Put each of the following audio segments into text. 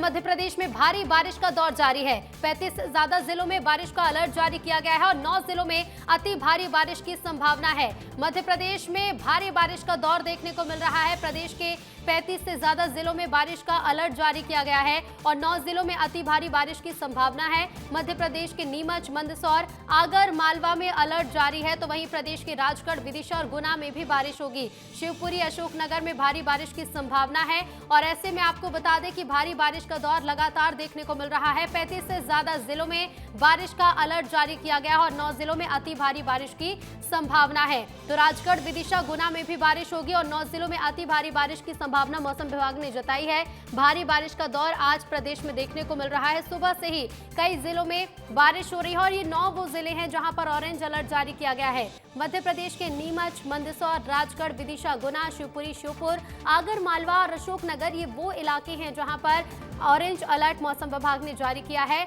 मध्य प्रदेश में भारी बारिश का दौर जारी है। 35 से ज्यादा जिलों में बारिश का अलर्ट जारी किया गया है और 9 जिलों में अति भारी बारिश की संभावना है। मध्य प्रदेश में भारी बारिश का दौर देखने को मिल रहा है। प्रदेश के 35 से ज्यादा जिलों में बारिश का अलर्ट जारी किया गया है और 9 जिलों में अति भारी बारिश की संभावना है। मध्य प्रदेश के नीमच, मंदसौर, आगर मालवा में अलर्ट जारी है, तो वहीं प्रदेश के राजगढ़, विदिशा और गुना में भी बारिश होगी। शिवपुरी, अशोकनगर में भारी बारिश की संभावना है और ऐसे में आपको बता दें कि भारी बारिश का दौर लगातार देखने को मिल रहा है। 35 से ज्यादा जिलों में बारिश का अलर्ट जारी किया गया है और 9 जिलों में अति भारी बारिश की संभावना है। तो राजगढ़, विदिशा, गुना में भी बारिश होगी और 9 जिलों में अति भारी बारिश की संभावना मौसम विभाग ने जताई है। भारी बारिश का दौर आज प्रदेश में देखने को मिल रहा है। सुबह से ही कई जिलों में बारिश हो रही है और ये 9 वो जिले हैं जहां पर ऑरेंज अलर्ट जारी किया गया है। मध्य प्रदेश के नीमच, मंदसौर, राजगढ़, विदिशा, गुना, शिवपुरी, श्योपुर, आगर मालवा और अशोकनगर, ये वो इलाके हैं जहां पर ऑरेंज अलर्ट मौसम विभाग ने जारी किया है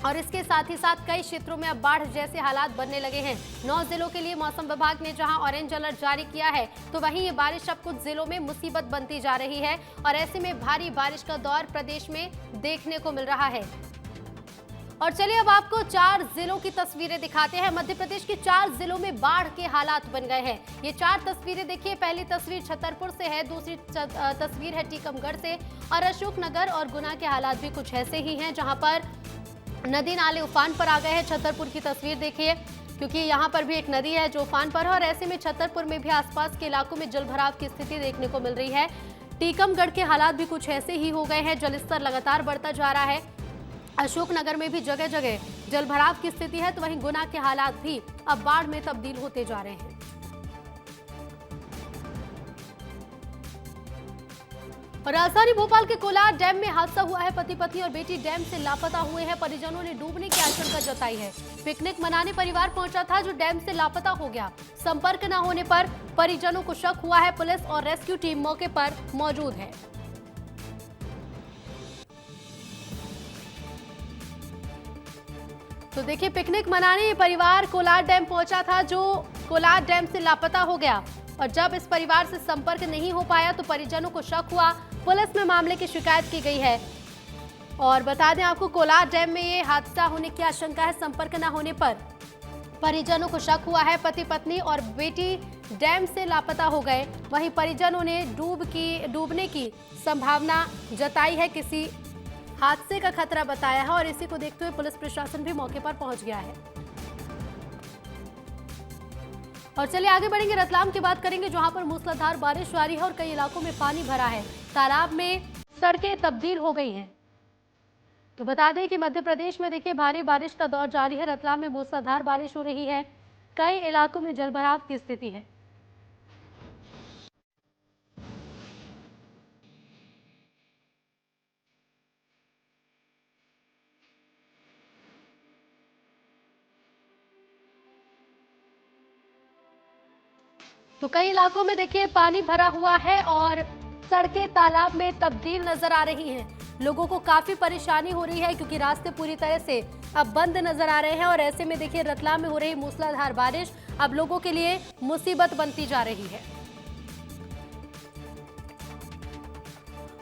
और इसके साथ ही साथ कई क्षेत्रों में अब बाढ़ जैसे हालात बनने लगे हैं। 9 जिलों के लिए मौसम विभाग ने जहां ऑरेंज अलर्ट जारी किया है, तो वहीं ये बारिश अब कुछ जिलों में मुसीबत बनती जा रही है और ऐसे में भारी बारिश का दौर प्रदेश में देखने को मिल रहा है। और चलिए अब आपको 4 जिलों की तस्वीरें दिखाते हैं। मध्य प्रदेश के 4 जिलों में बाढ़ के हालात बन गए हैं। ये 4 तस्वीरें देखिए। पहली तस्वीर छतरपुर से है, दूसरी तस्वीर है टीकमगढ़ से और अशोकनगर और गुना के हालात भी कुछ ऐसे ही हैं जहां पर नदी नाले उफान पर आ गए हैं। छतरपुर की तस्वीर देखिए, क्योंकि यहाँ पर भी एक नदी है जो उफान पर है और ऐसे में छतरपुर में भी आसपास के इलाकों में जलभराव की स्थिति देखने को मिल रही है। टीकमगढ़ के हालात भी कुछ ऐसे ही हो गए हैं, जलस्तर लगातार बढ़ता जा रहा है। अशोकनगर में भी जगह जगह जलभराव की स्थिति है, तो वहीं गुना के हालात भी अब बाढ़ में तब्दील होते जा रहे हैं। राजधानी भोपाल के कोलार डैम में हादसा हुआ है। पति पत्नी और बेटी डैम से लापता हुए हैं। परिजनों ने डूबने की आशंका जताई है। पिकनिक मनाने परिवार पहुंचा था जो डैम से लापता हो गया। संपर्क न होने पर परिजनों को शक हुआ है। पुलिस और रेस्क्यू टीम मौके पर मौजूद है। तो देखिए, पिकनिक मनाने परिवार कोलार डैम पहुंचा था जो कोलार डैम से लापता हो गया और जब इस परिवार से संपर्क नहीं हो पाया तो परिजनों को शक हुआ। पुलिस में मामले की शिकायत की गई है और बता दें आपको, कोलार डैम में ये हादसा होने की आशंका है। संपर्क न होने पर परिजनों को शक हुआ है। पति पत्नी और बेटी डैम से लापता हो गए। वहीं परिजनों ने डूबने की संभावना जताई है, किसी हादसे का खतरा बताया है और इसी को देखते हुए पुलिस प्रशासन भी मौके पर पहुंच गया है। और चलिए आगे बढ़ेंगे, रतलाम की बात करेंगे जहां पर मूसलाधार बारिश जारी है और कई इलाकों में पानी भरा है। तालाब में सड़कें तब्दील हो गई हैं। तो बता दें कि मध्य प्रदेश में देखिए भारी बारिश का दौर जारी है। रतलाम में मूसलाधार बारिश हो रही है, कई इलाकों में जलभराव की स्थिति है। तो कई इलाकों में देखिए पानी भरा हुआ है और सड़कें तालाब में तब्दील नजर आ रही हैं। लोगों को काफी परेशानी हो रही है क्योंकि रास्ते पूरी तरह से अब बंद नजर आ रहे हैं और ऐसे में देखिए रतलाम में हो रही मूसलाधार बारिश अब लोगों के लिए मुसीबत बनती जा रही है।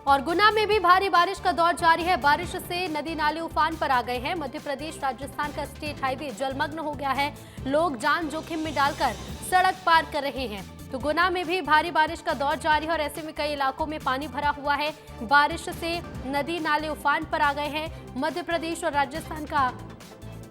और गुना में भी भारी बारिश का दौर जारी है। बारिश से नदी नाले उफान पर आ गए हैं। मध्य प्रदेश राजस्थान का स्टेट हाईवे जलमग्न हो गया है। लोग जान जोखिम में डालकर सड़क पार कर रहे हैं। तो गुना में भी भारी बारिश का दौर जारी है और ऐसे में कई इलाकों में पानी भरा हुआ है। बारिश से नदी नाले उफान पर आ गए हैं। मध्य प्रदेश और राजस्थान का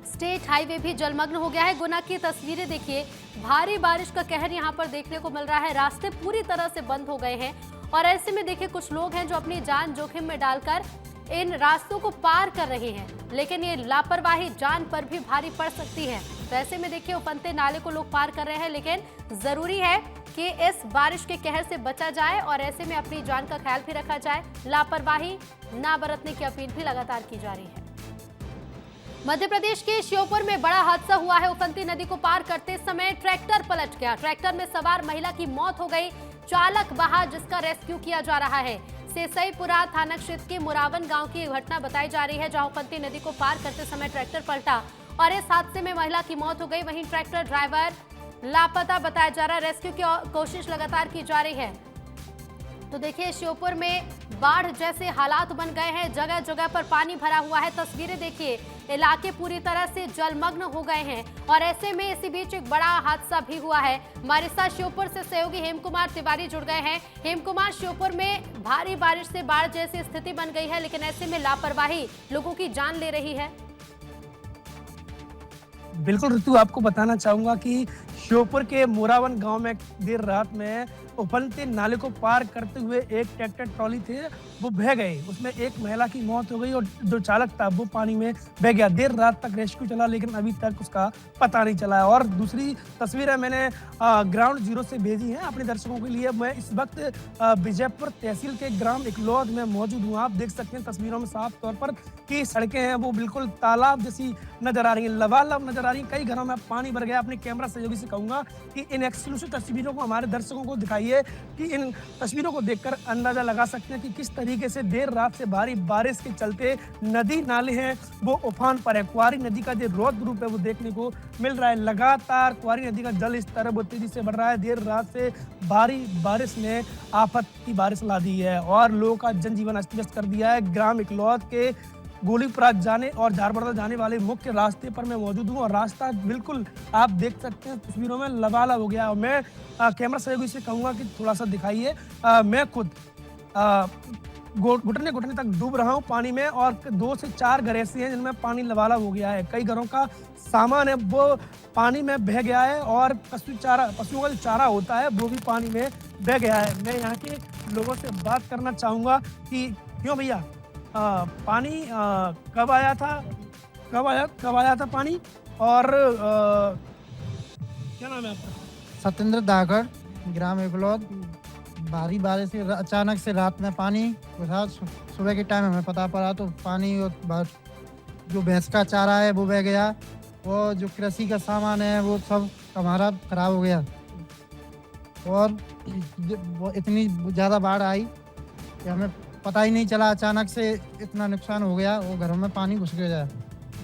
स्टेट हाईवे भी जलमग्न हो गया है। गुना की तस्वीरें देखिए, भारी बारिश का कहर यहाँ पर देखने को मिल रहा है। रास्ते पूरी तरह से बंद हो गए हैं और ऐसे में देखिए कुछ लोग हैं जो अपनी जान जोखिम में डालकर इन रास्तों को पार कर रहे हैं, लेकिन ये लापरवाही जान पर भी भारी पड़ सकती है। तो ऐसे में देखिए उफनते नाले को लोग पार कर रहे हैं, लेकिन जरूरी है कि इस बारिश के कहर से बचा जाए और ऐसे में अपनी जान का ख्याल भी रखा जाए। लापरवाही ना बरतने की अपील भी लगातार की जा रही है। मध्य प्रदेश के श्योपुर में बड़ा हादसा हुआ है। उफनती नदी को पार करते समय ट्रैक्टर पलट गया। ट्रैक्टर में सवार महिला की मौत हो गई। चालक बहा, जिसका रेस्क्यू किया जा रहा है। सेसईपुरा थाना क्षेत्र के मुरावन गांव की घटना बताई जा रही है, जहां उफनती नदी को पार करते समय ट्रैक्टर पलटा और इस हादसे में महिला की मौत हो गई। वहीं ट्रैक्टर ड्राइवर लापता बताया जा रहा है। रेस्क्यू की कोशिश लगातार की जा रही है। तो देखिए श्योपुर में बाढ़ जैसे हालात बन गए हैं, जगह जगह पर पानी भरा हुआ है। तस्वीरें देखिए, इलाके पूरी तरह से जलमग्न हो गए हैं और ऐसे में इसी बीच एक बड़ा हादसा भी हुआ है। हमारे साथ श्योपुर से सहयोगी हेम कुमार तिवारी जुड़ गए हैं। हेम कुमार, श्योपुर में भारी बारिश से बाढ़ जैसी स्थिति बन गई है, लेकिन ऐसे में लापरवाही लोगों की जान ले रही है। बिल्कुल ऋतु, आपको बताना चाहूंगा कि श्योपुर के मोरावन गांव में देर रात में उफनते नाले को पार करते हुए एक ट्रैक्टर ट्रॉली थे, वो बह गए। उसमें एक महिला की मौत हो गई और जो चालक था वो पानी में बह गया। देर रात तक रेस्क्यू चला, लेकिन अभी तक उसका पता नहीं चला है। और दूसरी तस्वीर है मैंने ग्राउंड जीरो से भेजी है अपने दर्शकों के लिए। मैं इस वक्त विजयपुर तहसील के ग्राम इकलौद में मौजूद हूँ। आप देख सकते हैं तस्वीरों में साफ तौर पर कि सड़कें हैं वो बिल्कुल तालाब जैसी नजर आ रही है, लबालब नजर आ रही है। कई घरों में पानी भर गया। अपने कैमरा सहयोगी से कहूंगा कि इन एक्सक्लूसिव तस्वीरों को हमारे दर्शकों को दिखाइए कि इन तस्वीरों को देखकर अंदाजा लगा सकते हैं कि किस तरीके से देर रात से भारी बारिश के चलते नदी नाले हैं वो उफान पर है। क्वारी नदी का जो रौद्र रूप है वो देखने को मिल रहा है। लगातार क्वारी नदी का जल स्तर है वो तेजी से बढ़ रहा है। देर रात से भारी बारिश ने आफत की बारिश ला दी है और लोगों का जनजीवन अस्त व्यस्त कर दिया है। ग्राम इकलौद के गोलीपुरा जाने और झारबड़दा जाने वाले मुख्य रास्ते पर मैं मौजूद हूँ और रास्ता बिल्कुल आप देख सकते हैं तस्वीरों में लबालब हो गया है। मैं कैमरा सहयोगी से कहूँगा कि थोड़ा सा दिखाइए। मैं खुद घुटने घुटने तक डूब रहा हूँ पानी में और 2 से 4 घर ऐसे हैं जिनमें पानी लबालब हो गया है। कई घरों का सामान है वो पानी में बह गया है और पशुओं का जो चारा होता है वो भी पानी में बह गया है। मैं यहाँ के लोगों से बात करना चाहूँगा कि क्यों भैया पानी कब आया था पानी और क्या नाम है आपका? सत्येंद्र दागड़, ग्राम इकलौद। भारी बारिश से अचानक से रात में पानी उठा। सुबह के टाइम हमें पता पड़ा तो पानी और जो भैंस का चारा है वो बह गया और जो कृषि का सामान है वो सब हमारा खराब हो गया और वो इतनी ज़्यादा बाढ़ आई कि हमें पता ही नहीं चला। अचानक से इतना नुकसान हो गया और घरों में पानी घुस गया।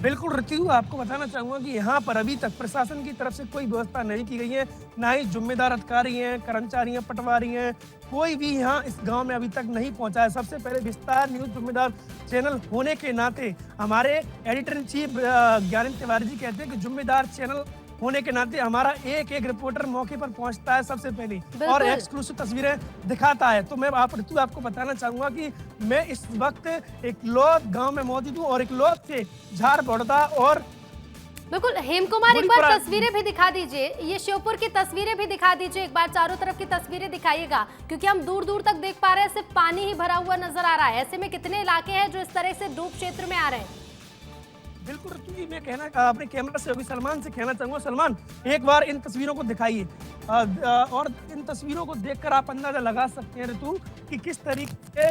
बिल्कुल ऋतु, आपको बताना चाहूँगा कि यहाँ पर अभी तक प्रशासन की तरफ से कोई व्यवस्था नहीं की गई है, ना ही जिम्मेदार अधिकारी हैं, कर्मचारी हैं, पटवारी हैं, कोई भी यहाँ इस गांव में अभी तक नहीं पहुँचा है। सबसे पहले विस्तार न्यूज़ जिम्मेदार चैनल होने के नाते हमारे editor in chief Gyanendra Tiwari ji कहते हैं कि जिम्मेदार चैनल होने के नाते हमारा एक रिपोर्टर मौके पर पहुंचता है सबसे पहले और एक्सक्लूसिव तस्वीरें दिखाता है। तो मैं आपको बताना चाहूंगा कि मैं इस वक्त इकलौद गांव में मौजूद हूं और इकलौद से झारबड़दा और बिल्कुल हेम कुमार, एक बार तस्वीरें भी दिखा दीजिए। ये श्योपुर की तस्वीरें भी दिखा दीजिए एक बार, चारों तरफ की तस्वीरें दिखाइएगा क्योंकि हम दूर दूर तक देख पा रहे हैं सिर्फ पानी ही भरा हुआ नजर आ रहा है। ऐसे में कितने इलाके हैं जो इस तरह से डूब क्षेत्र में आ रहे हैं? बिल्कुल ऋतु जी, मैं अपने कैमरा से सलमान से कहना चाहूँगा, सलमान एक बार इन तस्वीरों को दिखाइए और इन तस्वीरों को देखकर आप अंदाजा लगा सकते हैं ऋतु कि किस तरीके से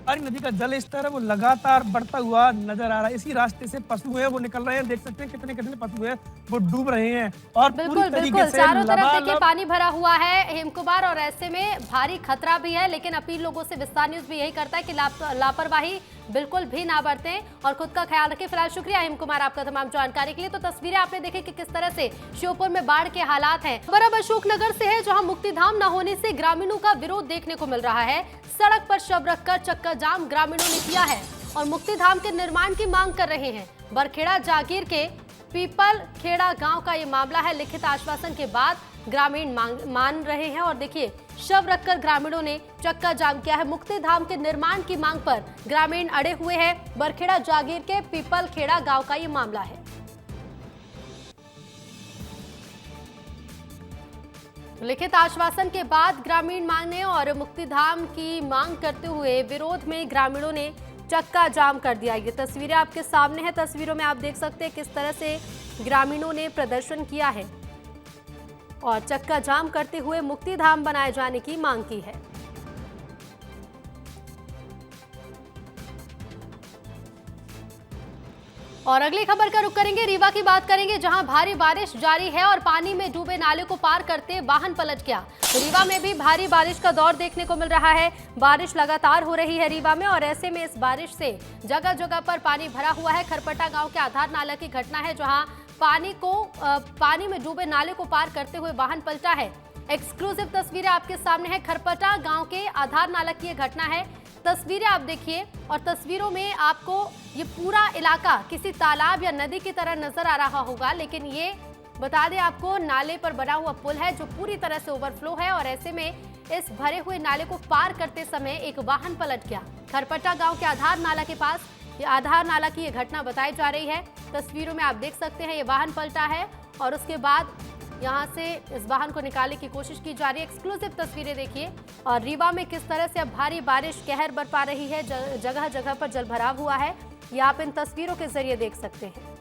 क्वारी नदी का जल स्तर है वो लगातार बढ़ता हुआ नजर आ रहा है। इसी रास्ते से पशु हैं वो निकल रहे हैं, देख सकते हैं कितने कितने पशु हैं वो डूब रहे हैं और बिल्कुल बिल्कुल चारों तरफ देखिए पानी भरा हुआ है हेम कुमार और ऐसे में भारी खतरा भी है। लेकिन अपील लोगों से विस्तार न्यूज़ भी यही करता है कि लापरवाही बिल्कुल भी ना बरतें और खुद का ख्याल रखें। फिलहाल शुक्रिया हेम कुमार आपका तमाम जानकारी के लिए। तो तस्वीरें आपने देखी कि किस तरह से श्योपुर में बाढ़ के हालात हैं। खबर अब अशोकनगर से है जहां मुक्तिधाम न होने से ग्रामीणों का विरोध देखने को मिल रहा है। सड़क पर शव रखकर चक्का जाम ग्रामीणों ने किया है और मुक्तिधाम के निर्माण की मांग कर रहे हैं। बरखेड़ा जागीर के पीपल खेड़ा गांव का ये मामला है। लिखित आश्वासन के बाद ग्रामीण मान रहे हैं और देखिए शव रखकर ग्रामीणों ने चक्का जाम किया है। मुक्तिधाम के निर्माण की मांग पर ग्रामीण अड़े हुए हैं। बरखेड़ा जागीर के पीपल खेड़ा गांव का ये मामला है। लिखित आश्वासन के बाद ग्रामीण मांगने और मुक्तिधाम की मांग करते हुए विरोध में ग्रामीणों ने चक्का जाम कर दिया। ये तस्वीरें आपके सामने हैं। तस्वीरों में आप देख सकते हैं किस तरह से ग्रामीणों ने प्रदर्शन किया है और चक्का जाम करते हुए मुक्तिधाम बनाए जाने की मांग की है। और अगली खबर का रुख करेंगे, रीवा की बात करेंगे जहां भारी बारिश जारी है और पानी में डूबे नाले को पार करते वाहन पलट गया। रीवा में भी भारी बारिश का दौर देखने को मिल रहा है। बारिश लगातार हो रही है रीवा में और ऐसे में इस बारिश से जगह जगह पर पानी भरा हुआ है। खरपटा गांव के आधार नाला की घटना है जहां पानी में डूबे नाले को पार करते हुए वाहन पलटा है। एक्सक्लूसिव तस्वीरें आपके सामने है। खरपटा गांव के आधार नाला की ये घटना है। तस्वीरें आप देखिए और तस्वीरों में आपको ये पूरा इलाका किसी तालाब या नदी की तरह नजर आ रहा होगा, लेकिन ये बता दें आपको नाले पर बना हुआ पुल है जो पूरी तरह से ओवरफ्लो है और ऐसे में इस भरे हुए नाले को पार करते समय एक वाहन पलट गया। खरपटा गांव के आधार नाला के पास ये आधार नाला की ये घटना बताई जा रही है। तस्वीरों में आप देख सकते हैं ये वाहन पलटा है और उसके बाद यहां से इस वाहन को निकालने की कोशिश की जा रही है। एक्सक्लूसिव तस्वीरें देखिए और रीवा में किस तरह से अब भारी बारिश कहर बरपा रही है। जगह जगह पर जलभराव हुआ है, ये आप इन तस्वीरों के जरिए देख सकते हैं।